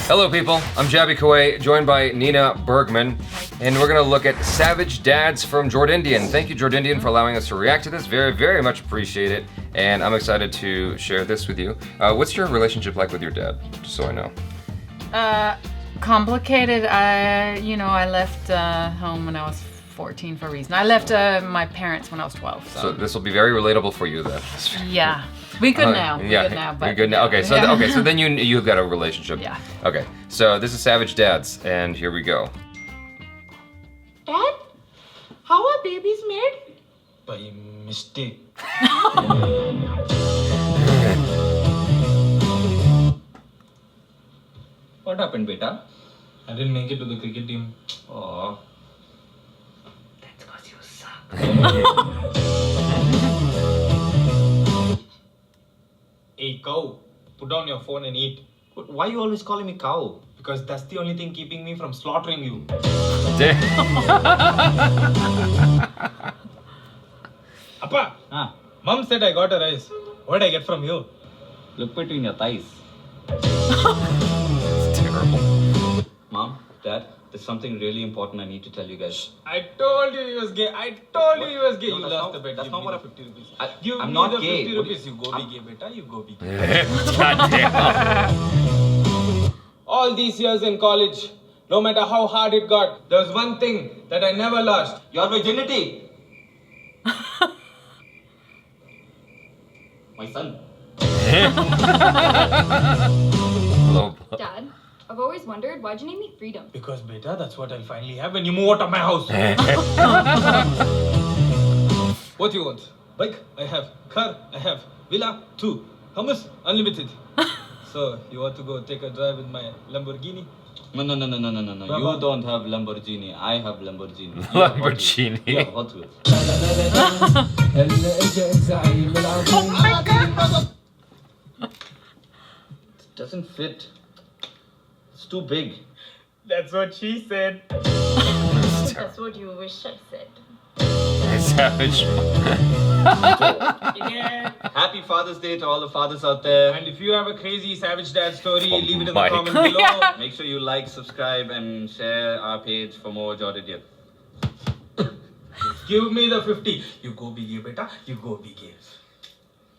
Hello people, I'm Jaby Koay, joined by Nina Bergman, and we're gonna look at Savage Dads from Jordindian. Thank you Jordindian for allowing us to react to this, very, very much appreciate it, and I'm excited to share this with you. What's your relationship like with your dad, just so I know? Complicated. I left home when I was 14 for a reason. I left my parents when I was 12. So this will be very relatable for you then. Yeah. We good now. We're good now. Okay, so so then you've got a relationship. Yeah. Okay, so this is Savage Dads, and here we go. Dad, how are babies made? By mistake. What happened, beta? I didn't make it to the cricket team. Oh. That's because you suck. Hey, cow. Put down your phone and eat. Why are you always calling me cow? Because that's the only thing keeping me from slaughtering you. Appa! Mom said I got a rice. What did I get from you? Look between your thighs. It's terrible. Mom, Dad, there's something really important I need to tell you guys. I told you he was gay. I told you he was gay. No, You that's lost not- the bet. that's Give not me what the I- 50 rupees. I'm Give me not the gay. 50 What do rupees. You go be gay, beta. You go be gay. Goddamn. All these years in college, no matter how hard it got, there was one thing that I never lost. Your virginity! My son. Low blow. Dad, I've always wondered, why'd you name me Freedom? Because beta, that's what I'll finally have when you move out of my house. What do you want? Bike? I have. Car? I have. Villa? 2. Hummus? Unlimited. So, you want to go take a drive with my Lamborghini? No. Bravo. You don't have Lamborghini. I have Lamborghini. Lamborghini. You have Hot Wheels. It doesn't fit. It's too big. That's what she said. That's what you wish I said. Savage. Yeah. Happy Father's Day to all the fathers out there. And if you have a crazy Savage Dad story, Oh leave it in my the comment below. Make sure you like, subscribe, and share our page for more Jordindian. Give me the 50. You go be gay, beta. You go be gay.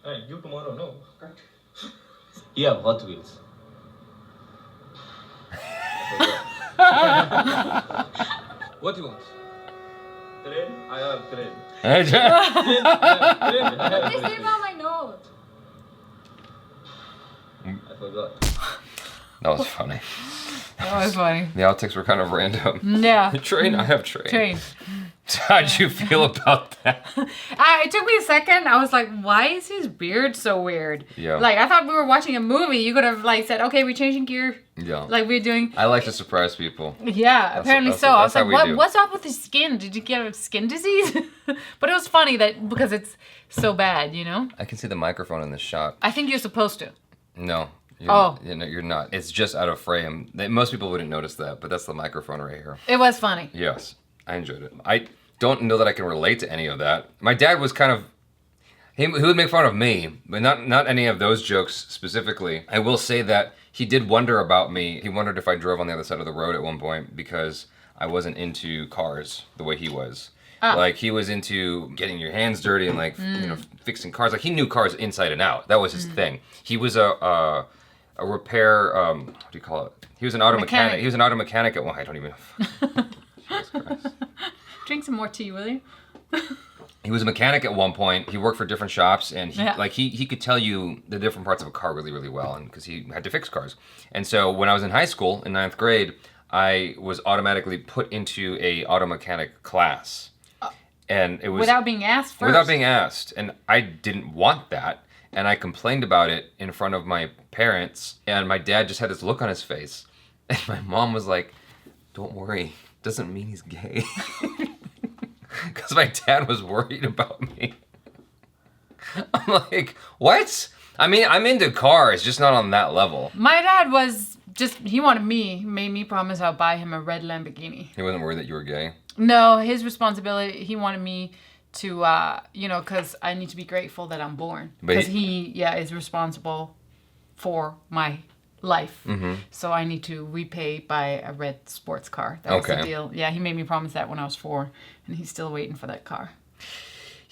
Alright, you tomorrow, no? You have Hot Wheels. What do you want? Train? I have train. What did they say about my nose? I forgot. That was funny. That was funny. The outtakes were kind of random. Yeah. Train? I have train. Train. How'd you feel about that? It took me a second. I was like, why is his beard so weird? Yeah. Like, I thought we were watching a movie. You could have, like, said, okay, we're changing gear. Yeah. Like we're doing. I like to surprise people. Yeah, apparently that's so. I that's was how like, we do. what's up with his skin? Did you get a skin disease? But it was funny that because it's so bad, you know? I can see the microphone in this shot. I think you're supposed to. No. Oh. You're not. It's just out of frame. Most people wouldn't notice that, but that's the microphone right here. It was funny. Yes, I enjoyed it. I don't know that I can relate to any of that. My dad was kind of, he would make fun of me, but not any of those jokes specifically. I will say that he did wonder about me. He wondered if I drove on the other side of the road at one point because I wasn't into cars the way he was. Like he was into getting your hands dirty and like fixing cars. Like he knew cars inside and out. That was his thing. He was a repair. What do you call it? He was an auto mechanic. He was an auto mechanic at one. I don't even. Jesus Christ. Drink some more tea, will you? He was a mechanic at one point. He worked for different shops, and he, Yeah. like he could tell you the different parts of a car really, really well, and because he had to fix cars. And so when I was in high school in 9th grade, I was automatically put into a auto mechanic class, and it was Without being asked first. without being asked, and I didn't want that, and I complained about it in front of my parents, and my dad just had this look on his face, and my mom was like, "Don't worry, doesn't mean he's gay." Because my dad was worried about me. I'm like, what? I mean, I'm into cars, just not on that level. My dad was just, he wanted me, made me promise I'll buy him a red Lamborghini. He wasn't worried that you were gay? No, his responsibility, he wanted me to, because I need to be grateful that I'm born. But Because he is responsible for my life. So I need to repay by a red sports car. That was the Okay. deal. Yeah, he made me promise that when I was 4, and he's still waiting for that car.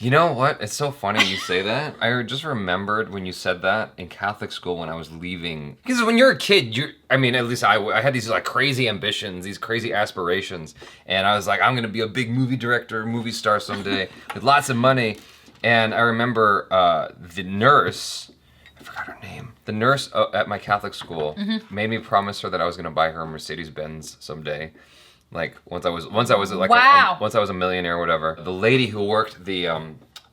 You know what? It's so funny you say that. I just remembered when you said that in Catholic school when I was leaving. Because when you're a kid, at least I had these like crazy ambitions, these crazy aspirations. And I was like, I'm going to be a big movie director, movie star someday with lots of money. And I remember the nurse, I forgot her name. The nurse at my Catholic school made me promise her that I was going to buy her a Mercedes-Benz someday. Like once I was like Wow. once I was a millionaire or whatever. The lady who worked the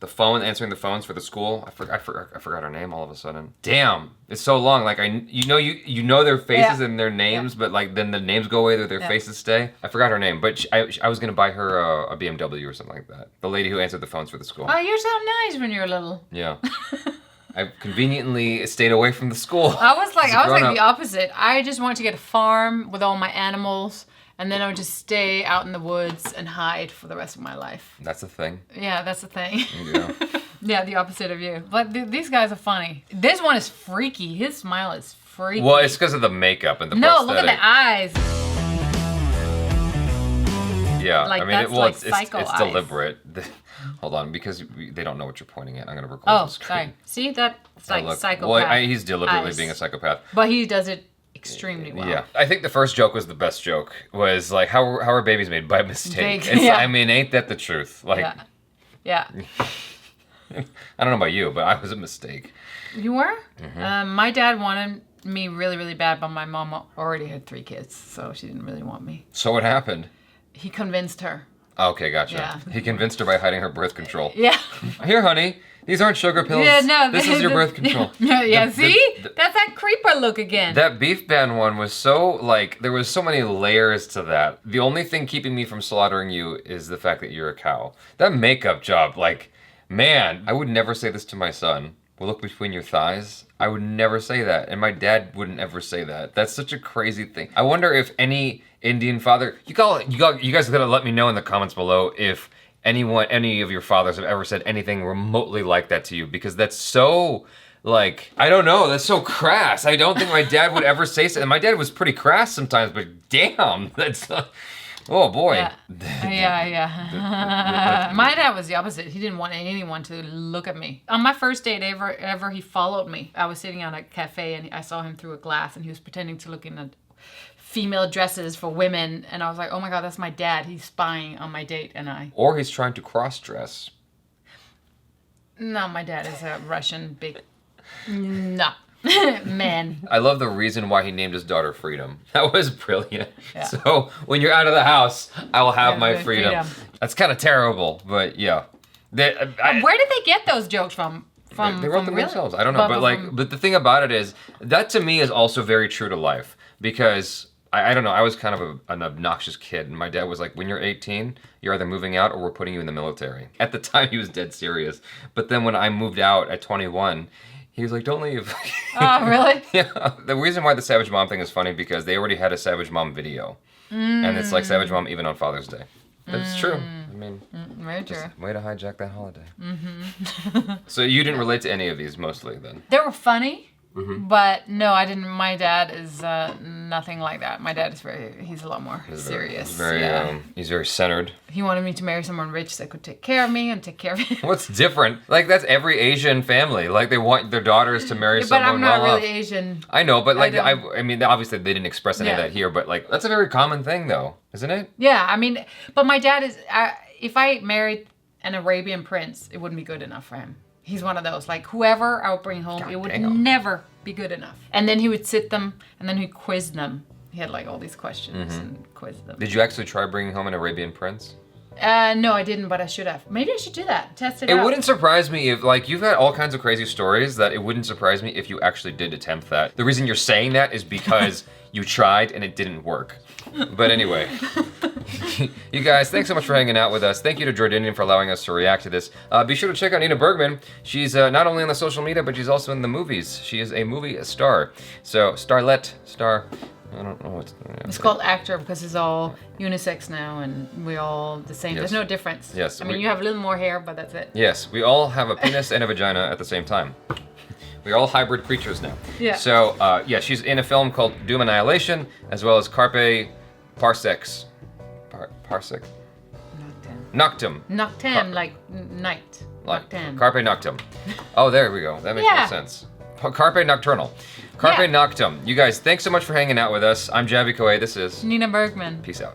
phone, answering the phones for the school, I forgot her name all of a sudden. Damn, it's so long. Like you know their faces and their names, but like then the names go away, their faces stay. I forgot her name, but I was gonna buy her a BMW or something like that. The lady who answered the phones for the school. Oh, you're so nice when you're little. Yeah. I conveniently stayed away from the school. I was like grown-up. the opposite. I just wanted to get a farm with all my animals, and then I would just stay out in the woods and hide for the rest of my life. That's a thing. Yeah, that's the thing. Yeah. Yeah, the opposite of you. But these guys are funny. This one is freaky. His smile is freaky. Well, it's because of the makeup and the no, prosthetic. look at the eyes. Yeah, Like, I mean, that's like psycho it's eyes. deliberate. Hold on, because they don't know what you're pointing at. I'm gonna record Oh, the screen. sorry. See, that's like Look, psychopath. well, he's deliberately eyes. being a psychopath. But he does it extremely well. Yeah, I think the first joke was the best joke. Was like, how are babies made by mistake? Big, yeah. I mean, ain't that the truth? Like, Yeah. Yeah. I don't know about you, but I was a mistake. You were? Mm-hmm. My dad wanted me really, really bad, but my mom already had 3 kids, so she didn't really want me. So what happened? He convinced her. Okay, gotcha. Yeah. He convinced her by hiding her birth control. Yeah. Here, honey, these aren't sugar pills. Yeah, no. This is your birth control. Yeah, The- see? the- That's that creeper look again. That beef band one was so, like, there was so many layers to that. The only thing keeping me from slaughtering you is the fact that you're a cow. That makeup job, like, man, I would never say this to my son. Well, look between your thighs. I would never say that. And my dad wouldn't ever say that. That's such a crazy thing. I wonder if any Indian father, you guys gotta let me know in the comments below if any of your fathers have ever said anything remotely like that to you, because that's so, like, I don't know, that's so crass. I don't think my dad would ever say so. And my dad was pretty crass sometimes, but damn, that's, oh boy. Yeah. My dad was the opposite. He didn't want anyone to look at me. On my first date ever, he followed me. I was sitting on a cafe and I saw him through a glass and he was pretending to look in at female dresses for women. And I was like, oh my God, that's my dad. He's spying on my date and I. Or he's trying to cross-dress. No, my dad is a Russian big, no, man. I love the reason why he named his daughter Freedom. That was brilliant. Yeah. So when you're out of the house, I will have Yeah, my good freedom. freedom. That's kind of terrible, but yeah. Where did they get those jokes from? They wrote them really? themselves. I don't know, but the thing about it is that to me is also very true to life, because I don't know. I was kind of an obnoxious kid, and my dad was like, "When you're 18, you're either moving out or we're putting you in the military." At the time, he was dead serious. But then when I moved out at 21, he was like, "Don't leave." Oh, really? Yeah. The reason why the Savage Mom thing is funny because they already had a Savage Mom video, and it's like Savage Mom even on Father's Day. But it's true. I mean, Very true. just way to hijack that holiday. So you didn't relate to any of these mostly then? They were funny, but no, I didn't. My dad is nothing like that. My dad is he's a lot more serious. He's very centered. He wanted me to marry someone rich that could take care of me and take care of him. What's different? Like, that's every Asian family. Like, they want their daughters to marry But someone I'm not well really off. Asian. I know, but like, I I mean, obviously they didn't express any of Yeah. that here, but like, that's a very common thing though, isn't it? Yeah, I mean, but my dad is, if I married an Arabian prince, it wouldn't be good enough for him. He's one of those, like, whoever I would bring home, it would damn. never be good enough. And then he would sit them, and then he'd quiz them. He had, like, all these questions and quiz them. Did you actually try bringing home an Arabian prince? No, I didn't, but I should have. Maybe I should do that. Test it out. It wouldn't surprise me if, like, you've had all kinds of crazy stories that it wouldn't surprise me if you actually did attempt that. The reason you're saying that is because you tried and it didn't work. But anyway, you guys, thanks so much for hanging out with us. Thank you to Jordindian for allowing us to react to this. Be sure to check out Nina Bergman. She's not only on the social media, but she's also in the movies. She is a movie star. So, starlet, star, I don't know what's... It's called actor because it's all unisex now, and we're all the same. Yes. There's no difference. Yes, I mean, you have a little more hair, but that's it. Yes, we all have a penis and a vagina at the same time. We're all hybrid creatures now. Yeah. So, yeah, she's in a film called Doom Annihilation, as well as Carpe Parsecs. Parsec? Noctem. Noctem, like night. Noctem. Carpe Noctem. Oh, there we go. That makes Yeah. more sense. Carpe Nocturnal. Carpe Yeah. Noctem. You guys, thanks so much for hanging out with us. I'm Jaby Koay. This is Nina Bergman. Peace out.